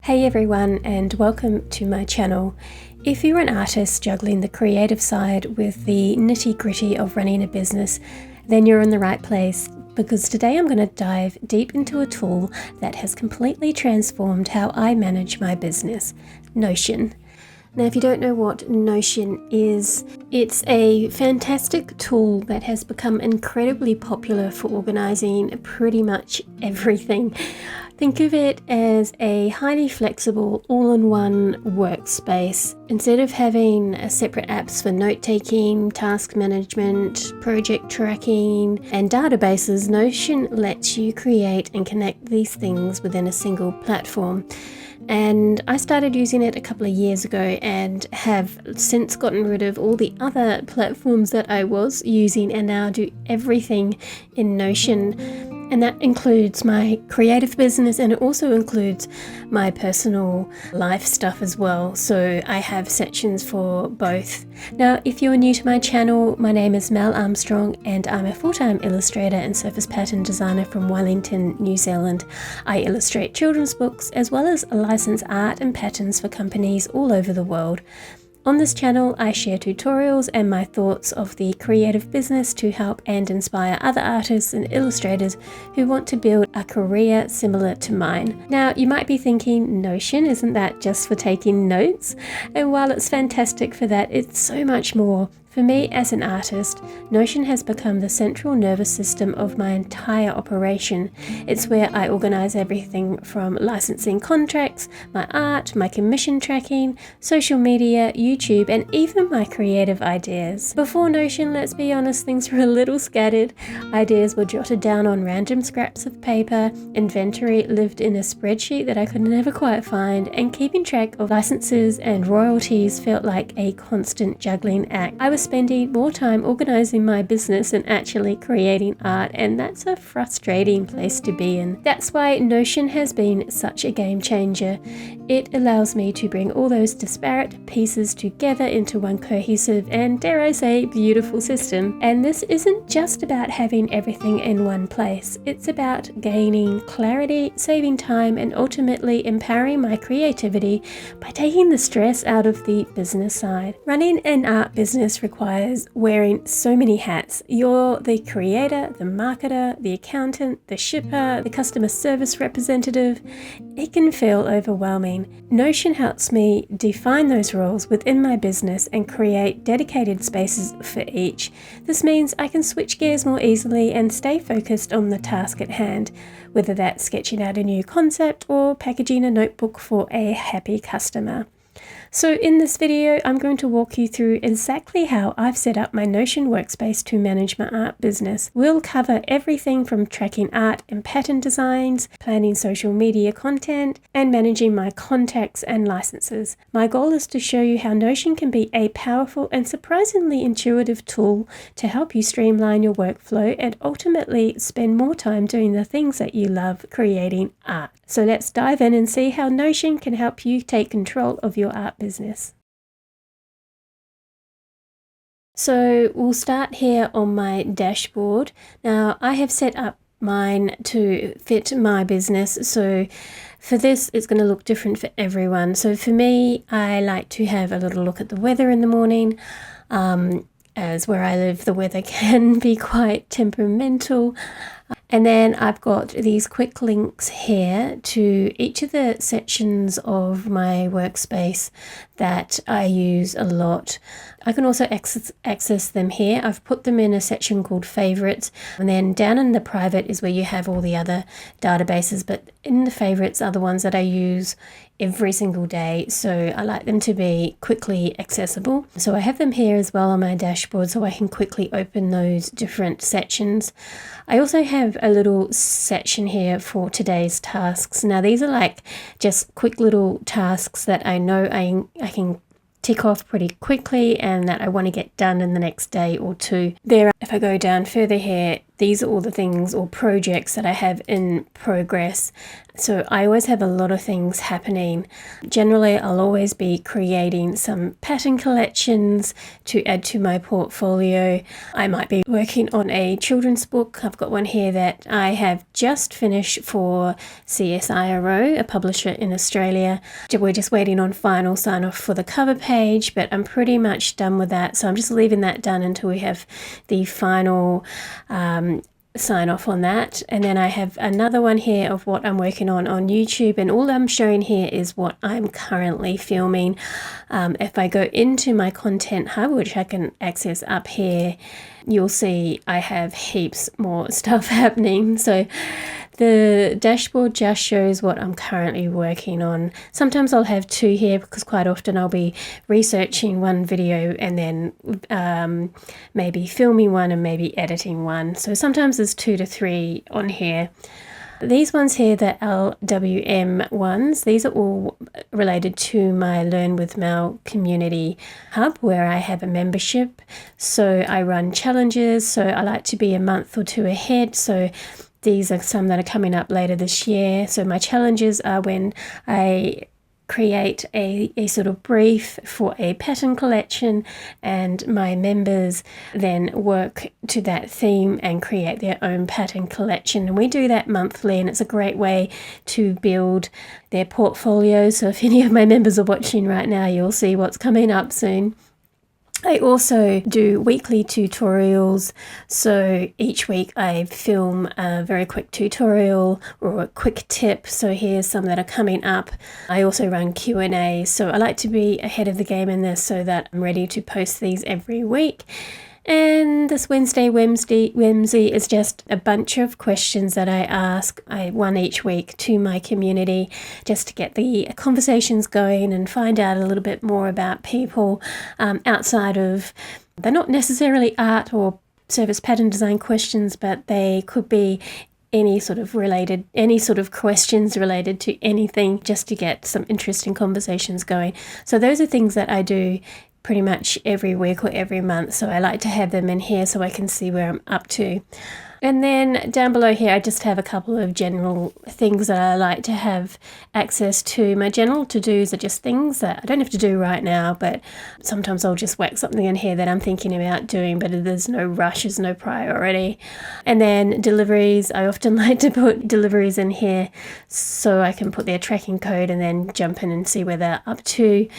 Hey everyone, and welcome to my channel. If you're an artist juggling the creative side with the nitty-gritty of running a business, then you're in the right place, because today I'm going to dive deep into a tool that has completely transformed how I manage my business, Notion. Now, if you don't know what Notion is, it's a fantastic tool that has become incredibly popular for organizing pretty much everything. Think of it as a highly flexible, all-in-one workspace. Instead of having separate apps for note-taking, task management, project tracking, and databases, Notion lets you create and connect these things within a single platform. And I started using it a couple of years ago and have since gotten rid of all the other platforms that I was using and now do everything in Notion. And that includes my creative business, and it also includes my personal life stuff as well. So I have sections for both. Now, if you're new to my channel, my name is Mel Armstrong and I'm a full-time illustrator and surface pattern designer from Wellington, New Zealand. I illustrate children's books as well as license art and patterns for companies all over the world. On this channel, I share tutorials and my thoughts of the creative business to help and inspire other artists and illustrators who want to build a career similar to mine. Now, you might be thinking, Notion, isn't that just for taking notes? And while it's fantastic for that, it's so much more. For me as an artist, Notion has become the central nervous system of my entire operation. It's where I organize everything from licensing contracts, my art, my commission tracking, social media, YouTube, and even my creative ideas. Before Notion, let's be honest, things were a little scattered. Ideas were jotted down on random scraps of paper, inventory lived in a spreadsheet that I could never quite find, and keeping track of licenses and royalties felt like a constant juggling act. I was spending more time organizing my business than actually creating art, and that's a frustrating place to be in. That's why Notion has been such a game changer. It allows me to bring all those disparate pieces together into one cohesive and, dare I say, beautiful system. And this isn't just about having everything in one place. It's about gaining clarity, saving time, and ultimately empowering my creativity by taking the stress out of the business side. Running an art business requires wearing so many hats. You're the creator, the marketer, the accountant, the shipper, the customer service representative. It can feel overwhelming. Notion helps me define those roles within my business and create dedicated spaces for each. This means I can switch gears more easily and stay focused on the task at hand, whether that's sketching out a new concept or packaging a notebook for a happy customer. So in this video, I'm going to walk you through exactly how I've set up my Notion workspace to manage my art business. We'll cover everything from tracking art and pattern designs, planning social media content, and managing my contacts and licenses. My goal is to show you how Notion can be a powerful and surprisingly intuitive tool to help you streamline your workflow and ultimately spend more time doing the things that you love, creating art. So let's dive in and see how Notion can help you take control of your art business. So we'll start here on my dashboard. Now I have set up mine to fit my business, so for this it's going to look different for everyone. So for me, I like to have a little look at the weather in the morning. As where I live, the weather can be quite temperamental. And then I've got these quick links here to each of the sections of my workspace that I use a lot. I can also access them here. I've put them in a section called favorites, and then down in the private is where you have all the other databases, but in the favorites are the ones that I use every single day, so I like them to be quickly accessible. So I have them here as well on my dashboard so I can quickly open those different sections. I also have a little section here for today's tasks. Now these are like just quick little tasks that I know I can tick off pretty quickly and that I want to get done in the next day or two. There, if I go down further here, these are all the things or projects that I have in progress. So I always have a lot of things happening. Generally, I'll always be creating some pattern collections to add to my portfolio. I might be working on a children's book. I've got one here that I have just finished for CSIRO, a publisher in Australia. We're just waiting on final sign off for the cover page, but I'm pretty much done with that. So I'm just leaving that done until we have the final sign off on that. And then I have another one here of what I'm working on YouTube, and all I'm showing here is what I'm currently filming. If I go into my content hub, which I can access up here, you'll see I have heaps more stuff happening. So the dashboard just shows what I'm currently working on. Sometimes I'll have two here because quite often I'll be researching one video and then maybe filming one and maybe editing one. So sometimes there's 2 to 3 on here. These ones here, the LWM ones, these are all related to my Learn with Mel community hub, where I have a membership. So I run challenges, so I like to be a month or 2 ahead. So these are some that are coming up later this year. So my challenges are when I create a sort of brief for a pattern collection, and my members then work to that theme and create their own pattern collection. And we do that monthly, and it's a great way to build their portfolio. So if any of my members are watching right now, you'll see what's coming up soon. I also do weekly tutorials, so each week I film a very quick tutorial or a quick tip. So here's some that are coming up. I also run Q&A, so I like to be ahead of the game in this so that I'm ready to post these every week. And this Wednesday Whimsy is just a bunch of questions that I ask, one each week, to my community, just to get the conversations going and find out a little bit more about people outside of, they're not necessarily art or service pattern design questions, but they could be any sort of questions related to anything, just to get some interesting conversations going. So those are things that I do pretty much every week or every month, so I like to have them in here so I can see where I'm up to. And then down below here I just have a couple of general things that I like to have access to. My general to-dos are just things that I don't have to do right now, but sometimes I'll just whack something in here that I'm thinking about doing, but there's no rush, there's no priority. And then deliveries, I often like to put deliveries in here so I can put their tracking code and then jump in and see where they're up to.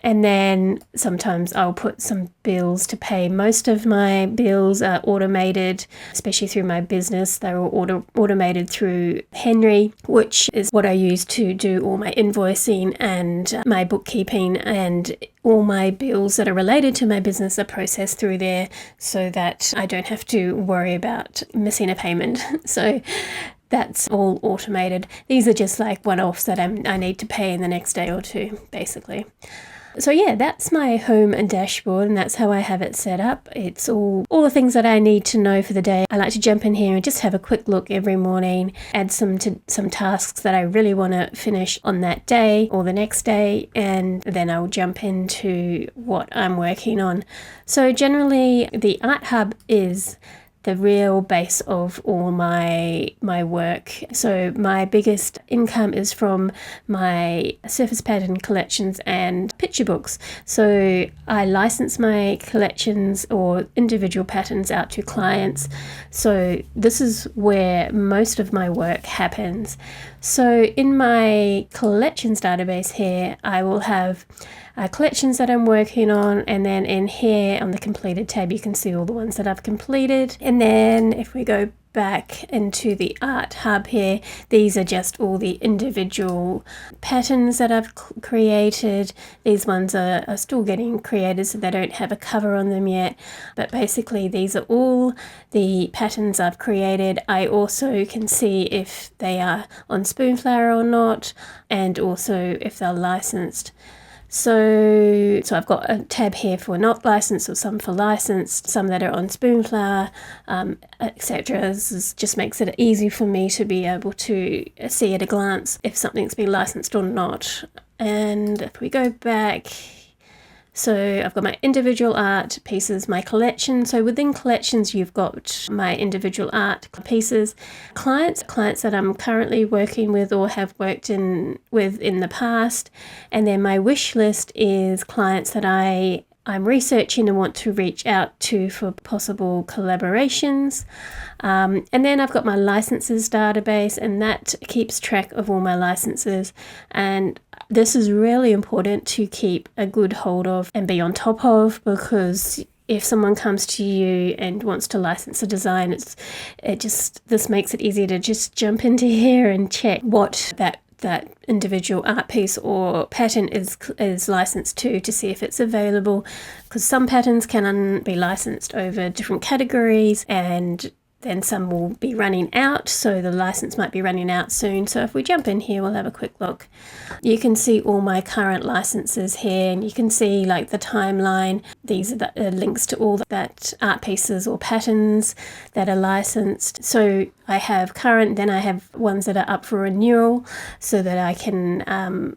And then sometimes I'll put some bills to pay. Most of my bills are automated, especially through my business. They're all automated through Henry, which is what I use to do all my invoicing and my bookkeeping, and all my bills that are related to my business are processed through there so that I don't have to worry about missing a payment. So that's all automated. These are just like one-offs that I need to pay in the next day or two, basically. So yeah, that's my home and dashboard, and that's how I have it set up. It's all the things that I need to know for the day. I like to jump in here and just have a quick look every morning, add some tasks that I really want to finish on that day or the next day, and then I'll jump into what I'm working on. So generally, the Art Hub is the real base of all my work. So my biggest income is from my surface pattern collections and picture books. So I license my collections or individual patterns out to clients. So this is where most of my work happens. So in my collections database here, I will have collections that I'm working on, and then in here on the completed tab you can see all the ones that I've completed. And then if we go back into the Art Hub here, these are just all the individual patterns that I've created. These ones are still getting created, so they don't have a cover on them yet, but basically these are all the patterns I've created. I also can see if they are on Spoonflower or not, and also if they're licensed. So I've got a tab here for not licensed, or some for licensed, some that are on Spoonflower, etc. This just makes it easy for me to be able to see at a glance if something's been licensed or not. And if we go back So I've got my individual art pieces, my collection. So within collections, you've got my individual art pieces, clients that I'm currently working with or have worked with in the past. And then my wish list is clients that I'm researching and want to reach out to for possible collaborations. And then I've got my licenses database, and that keeps track of all my licenses. And this is really important to keep a good hold of and be on top of, because if someone comes to you and wants to license a design, this makes it easier to just jump into here and check what that individual art piece or pattern is licensed to see if it's available, because some patterns can be licensed over different categories, and then some will be running out, so the license might be running out soon. So if we jump in here, we'll have a quick look. You can see all my current licenses here, and you can see like the timeline. These are the links to all that art pieces or patterns that are licensed. So I have current, then I have ones that are up for renewal, so that I can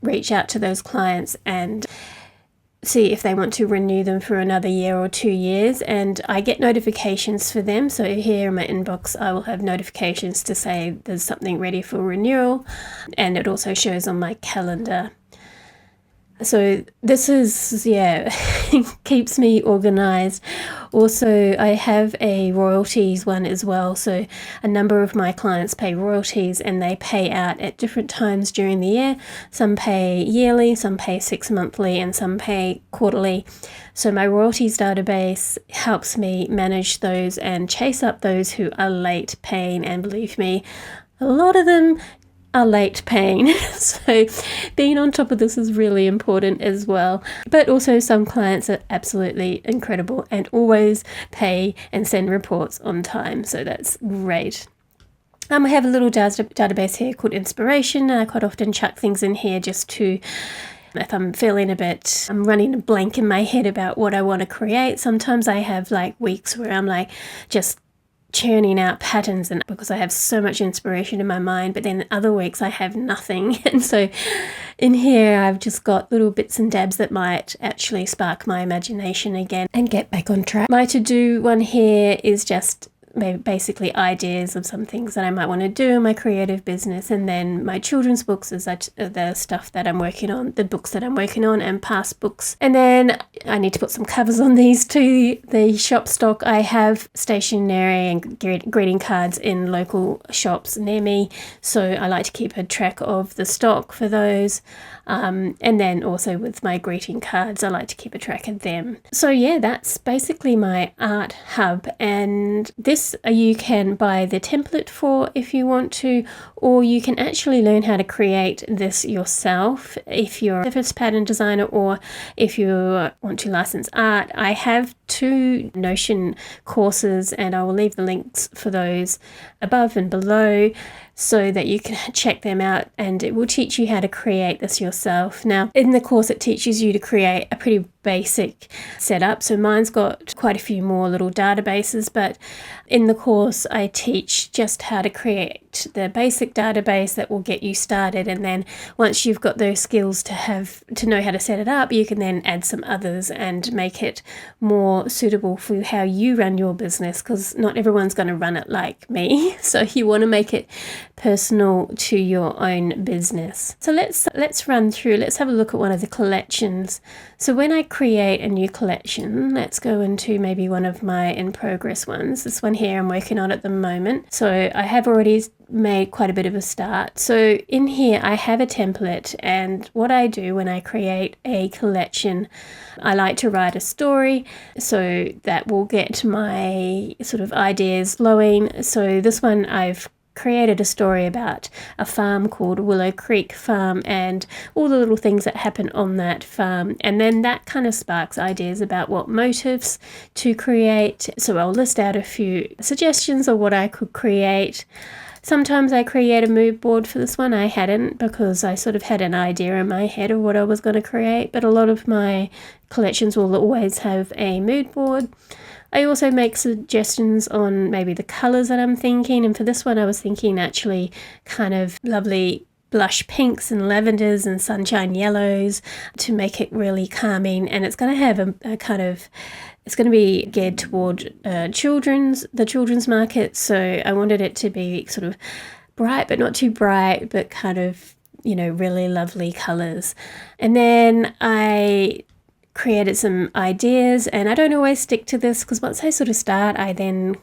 reach out to those clients and see if they want to renew them for another year or 2 years, and I get notifications for them. So here in my inbox I will have notifications to say there's something ready for renewal, and it also shows on my calendar. So this is, keeps me organized. Also, I have a royalties one as well. So a number of my clients pay royalties, and they pay out at different times during the year. Some pay yearly, some pay 6 monthly, and some pay quarterly. So my royalties database helps me manage those and chase up those who are late paying. And believe me, a lot of them are late paying. So being on top of this is really important as well. But also some clients are absolutely incredible and always pay and send reports on time. So that's great. I have a little database here called Inspiration. I quite often chuck things in here just to, if I'm feeling I'm running a blank in my head about what I want to create. Sometimes I have like weeks where I'm like just churning out patterns, and because I have so much inspiration in my mind, but then other weeks I have nothing. And so in here I've just got little bits and dabs that might actually spark my imagination again and get back on track. My to-do one here is just basically ideas of some things that I might want to do in my creative business, and then my children's books is the stuff that I'm working on, the books that I'm working on, and past books. And then I need to put some covers on these too. The shop stock, I have stationery and greeting cards in local shops near me, so I like to keep a track of the stock for those. And then also with my greeting cards, I like to keep a track of them. So yeah, that's basically my art hub, and this you can buy the template for if you want to, or you can actually learn how to create this yourself if you're a surface pattern designer, or if you want to license art. I have 2 Notion courses, and I will leave the links for those above and below so that you can check them out, and it will teach you how to create this yourself. Now in the course it teaches you to create a pretty basic setup, so mine's got quite a few more little databases, but in the course I teach just how to create the basic database that will get you started, and then once you've got those skills to know how to set it up, you can then add some others and make it more suitable for how you run your business, because not everyone's going to run it like me. So you want to make it personal to your own business. So let's have a look at one of the collections. So when I create a new collection, let's go into maybe one of my in progress ones. This one here I'm working on at the moment. So I have already made quite a bit of a start. So in here I have a template, and what I do when I create a collection, I like to write a story so that will get my sort of ideas flowing. So this one I've created a story about a farm called Willow Creek Farm and all the little things that happen on that farm, and then that kind of sparks ideas about what motifs to create. So I'll list out a few suggestions of what I could create. Sometimes I create a mood board. For this one I hadn't, because I sort of had an idea in my head of what I was going to create, but a lot of my collections will always have a mood board. I also make suggestions on maybe the colours that I'm thinking, and for this one I was thinking actually kind of lovely blush pinks and lavenders and sunshine yellows to make it really calming. And it's going to have a kind of, it's going to be geared toward the children's market. So I wanted it to be sort of bright, but not too bright, but kind of, really lovely colors. And then I created some ideas, and I don't always stick to this because once I sort of start, I then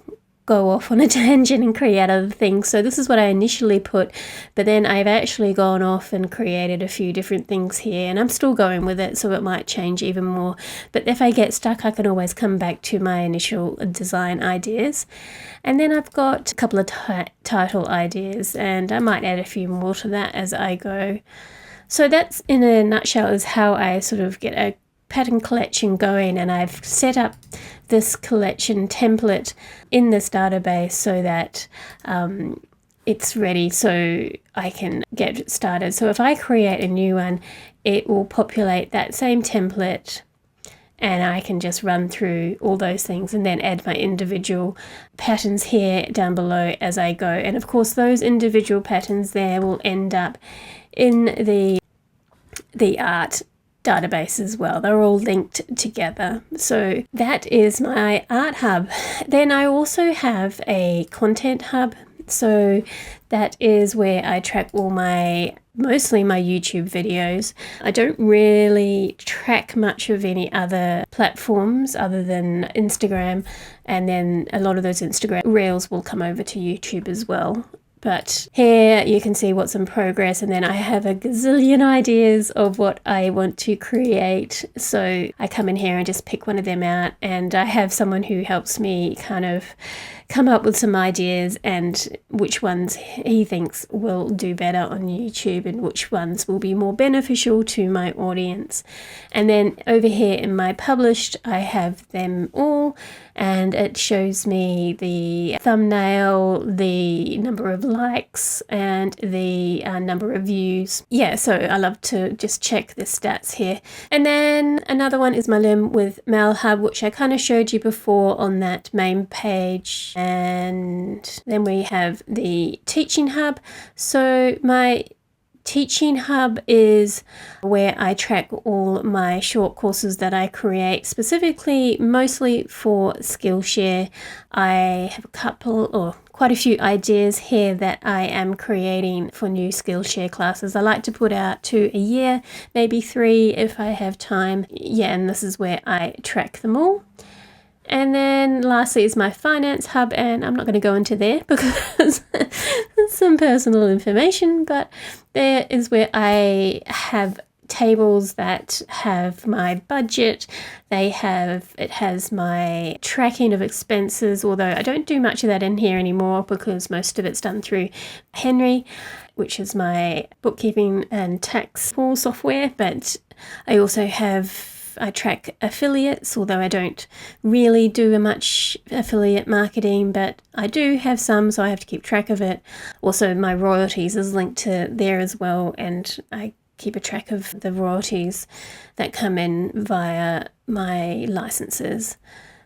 go off on a tangent and create other things. So this is what I initially put, but then I've actually gone off and created a few different things here, and I'm still going with it, so it might change even more. But if I get stuck, I can always come back to my initial design ideas. And then I've got a couple of title ideas, and I might add a few more to that as I go. So that's, in a nutshell, is how I sort of get a pattern collection going, and I've set up this collection template in this database so that it's ready so I can get started. So if I create a new one, it will populate that same template, and I can just run through all those things and then add my individual patterns here down below as I go. And of course those individual patterns there will end up in the art database as well. They're all linked together. So that is my art hub. Then I also have a content hub. So that is where I track mostly my YouTube videos. I don't really track much of any other platforms other than Instagram, and then a lot of those Instagram reels will come over to YouTube as well. But here you can see what's in progress, and then I have a gazillion ideas of what I want to create. So I come in here and just pick one of them out, and I have someone who helps me kind of come up with some ideas and which ones he thinks will do better on YouTube and which ones will be more beneficial to my audience. And then over here in my published, I have them all, and it shows me the thumbnail, the number of likes, and the number of views. Yeah, so I love to just check the stats here. And then another one is my Learn with Mel Hub, which I kind of showed you before on that main page. And then we have the Teaching Hub. So my Teaching Hub is where I track all my short courses that I create, specifically mostly for Skillshare. I have quite a few ideas here that I am creating for new Skillshare classes. I like to put out 2 a year, maybe 3 if I have time. Yeah, and this is where I track them all. And then lastly is my Finance Hub, and I'm not going to go into there because it's some personal information, but there is where I have tables that have my budget. It has my tracking of expenses, although I don't do much of that in here anymore because most of it's done through Henry, which is my bookkeeping and tax tool software. But I track affiliates, although I don't really do much affiliate marketing, but I do have some, so I have to keep track of it. Also, my royalties is linked to there as well, and I keep a track of the royalties that come in via my licenses.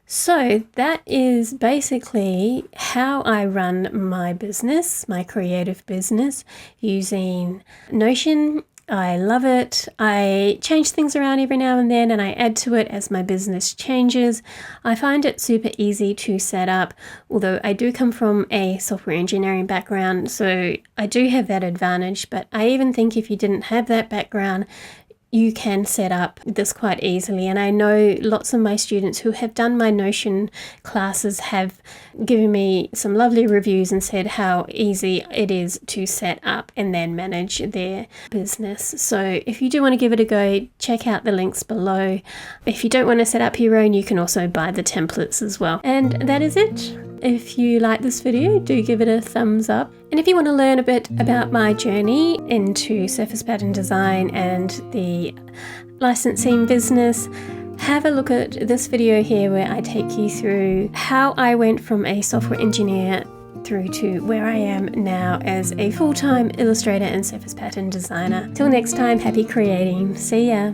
So that is basically how I run my business, my creative business, using Notion. I love it. I change things around every now and then, and I add to it as my business changes. I find it super easy to set up, although I do come from a software engineering background, so I do have that advantage. But I even think if you didn't have that background, you can set up this quite easily. And I know lots of my students who have done my Notion classes have given me some lovely reviews and said how easy it is to set up and then manage their business. So if you do want to give it a go, check out the links below. If you don't want to set up your own, you can also buy the templates as well. And that is it. If you like this video, do give it a thumbs up. And if you want to learn a bit about my journey into surface pattern design and the licensing business, have a look at this video here where I take you through how I went from a software engineer through to where I am now as a full-time illustrator and surface pattern designer. Till next time, happy creating. See ya.